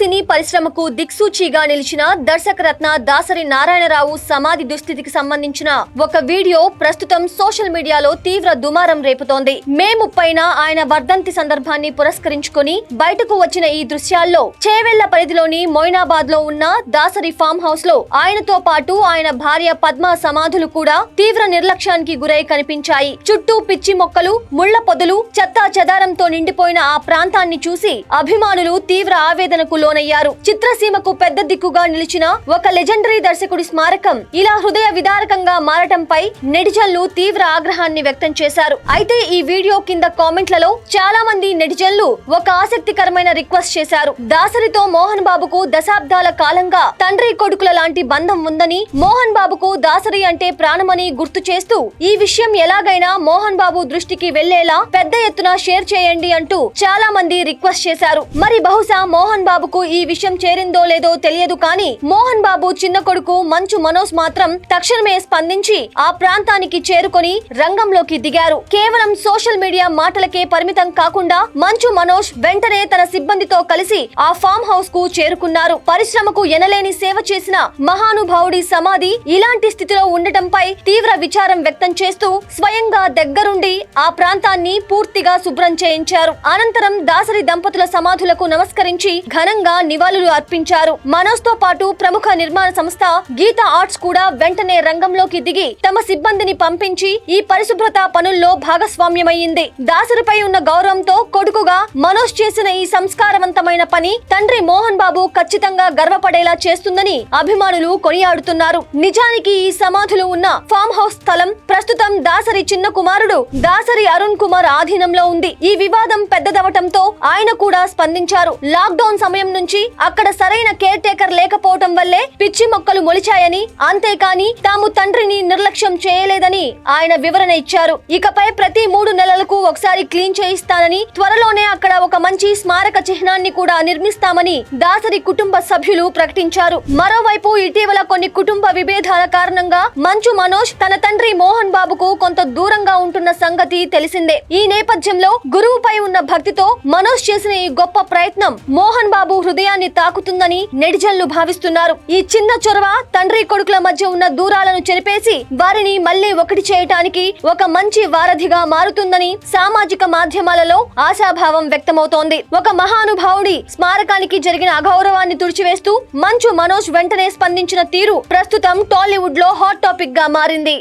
సినీ పరిశ్రమకు దిక్సూచిగా నిలిచిన దర్శకరత్న దాసరి నారాయణరావు సమాధి దుస్థితికి సంబంధించిన ఒక వీడియో ప్రస్తుతం సోషల్ మీడియాలో తీవ్ర దుమారం రేపుతోంది. మే 30న ఆయన వర్ధంతి సందర్భాన్ని పురస్కరించుకొని బయటకు వచ్చిన ఈ దృశ్యాల్లో చేవెళ్ల పరిధిలోని మొయినాబాద్ లో ఉన్న దాసరి ఫామ్ హౌస్ లో ఆయనతో పాటు ఆయన భార్య పద్మ సమాధులు కూడా తీవ్ర నిర్లక్ష్యానికి గురై కనిపించాయి. చుట్టూ పిచ్చి మొక్కలు, ముళ్ల పొదలు, చెత్తా చెదారంతో నిండిపోయిన ఆ ప్రాంతాన్ని చూసి అభిమానులు తీవ్ర ఆవేదనకు లోనయ్యారు. చిత్రసీమకు పెద్ద దిక్కుగా నిలిచిన ఒక లెజెండరీ దర్శకుడి స్మారకం ఇలా హృదయ విదారకంగా మారటంపై నెటిజన్లు తీవ్ర ఆగ్రహాన్ని వ్యక్తం చేశారు. అయితే ఈ వీడియో కింద కామెంట్లలో చాలా మంది నెటిజన్లు ఒక ఆసక్తికరమైన రిక్వెస్ట్ చేశారు. దాసరితో మోహన్ బాబుకు దశాబ్దాల కాలంగా తండ్రి కొడుకుల లాంటి బంధం ఉందని, మోహన్ బాబుకు దాసరి అంటే ప్రాణమని గుర్తు చేస్తూ ఈ విషయం ఎలాగైనా మోహన్ బాబు దృష్టికి వెళ్లేలా పెద్ద ఎత్తున షేర్ చేయండి అంటూ చాలా మంది రిక్వెస్ట్ చేశారు. మరి బహుశా మోహన్ బాబుకు ఈ విషయం చేరిందో లేదో తెలియదు కానీ మోహన్ బాబు చిన్న కొడుకు మంచు మనోజ్ మాత్రం తక్షణమే స్పందించి ఆ ప్రాంతానికి చేరుకొని రంగంలోకి దిగారు. కేవలం సోషల్ మీడియా మాటలకే పరిమితం కాకుండా మంచు మనోజ్ వెంటనే తన సిబ్బందితో కలిసి ఆ ఫామ్ హౌస్ కు చేరుకున్నారు. పరిశ్రమకు ఎనలేని సేవ చేసిన మహానుభావుడి సమాధి ఇలాంటి స్థితిలో ఉండటంపై తీవ్ర విచారం వ్యక్తం చేస్తూ స్వయంగా దగ్గరుండి ఆ ప్రాంతాన్ని పూర్తిగా శుభ్రం చేయించారు. అనంతరం దాసరి దంపతుల సమాధులకు నమస్కరించి ఘనంగా నివాళులు అర్పించారు. మనోజ్ తో పాటు ప్రముఖ నిర్మాణ సంస్థ గీతా ఆర్ట్స్ కూడా వెంటనే రంగంలోకి దిగి తమ సిబ్బందిని పంపించి ఈ పరిశుభ్రత పనుల్లో భాగస్వామ్యమైంది. దాసరిపై ఉన్న గౌరవంతో కొడుకుగా మనోజ్ చేసిన ఈ సంస్కారవంతమైన పని తండ్రి మోహన్ బాబు ఖచ్చితంగా గర్వపడేలా చేస్తుందని అభిమానులు కొనియాడుతున్నారు. నిజానికి ఈ సమాధులు ఉన్న ఫామ్ హౌస్ స్థలం ప్రస్తుతం దాసరి చిన్న కుమారుడు దాసరి అరుణ్ కుమార్ ఆధీనంలో ఉంది. ఈ వివాదం పెద్దదవటంతో ఆయన కూడా స్పందించారు. లాక్డౌన్ సమయం నుంచి అక్కడ సరైన కేర్ టేకర్ లేకపోవటం వల్లే పిచ్చి మొక్కలు మొలిచాయని, అంతేకాని తాము తండ్రిని నిర్లక్ష్యం చేయలేదని ఆయన వివరణ ఇచ్చారు. ఇకపై ప్రతి 3 నెలలకు ఒకసారి క్లీన్ చేయిస్తానని, త్వరలోనే అక్కడ ఒక మంచి స్మారక చిహ్నాన్ని కూడా నిర్మిస్తామని దాసరి కుటుంబ సభ్యులు ప్రకటించారు. మరోవైపు ఇటీవల కొన్ని కుటుంబ విభేదాల కారణంగా మంచు మనోజ్ తన తండ్రి మోహన్ బాబుకు కొంత దూరంగా ఉంటున్న సంగతి తెలిసిందే. ఈ నేపథ్యంలో గురువుపై ఉన్న భక్తితో మనోజ్ చేసిన ఈ గొప్ప ప్రయత్నం మోహన్ బాబు హృదయాన్ని తాకుతుందని నెటిజన్లు భావిస్తున్నారు. ఈ చిన్న చొరవ తండ్రి కొడుకుల మధ్య ఉన్న దూరాలను చెరిపేసి వారిని మళ్లీ ఒకటి చేయటానికి ఒక మంచి వారధిగా మారుతుందని సామాజిక మాధ్యమాలలో ఆశాభావం వ్యక్తమవుతోంది. ఒక మహానుభావుడి స్మారకానికి జరిగిన అగౌరవాన్ని తుడిచివేస్తూ మంచు మనోజ్ వెంటనే స్పందించిన తీరు ప్రస్తుతం టాలీవుడ్ లో హాట్ టాపిక్ గా మారింది.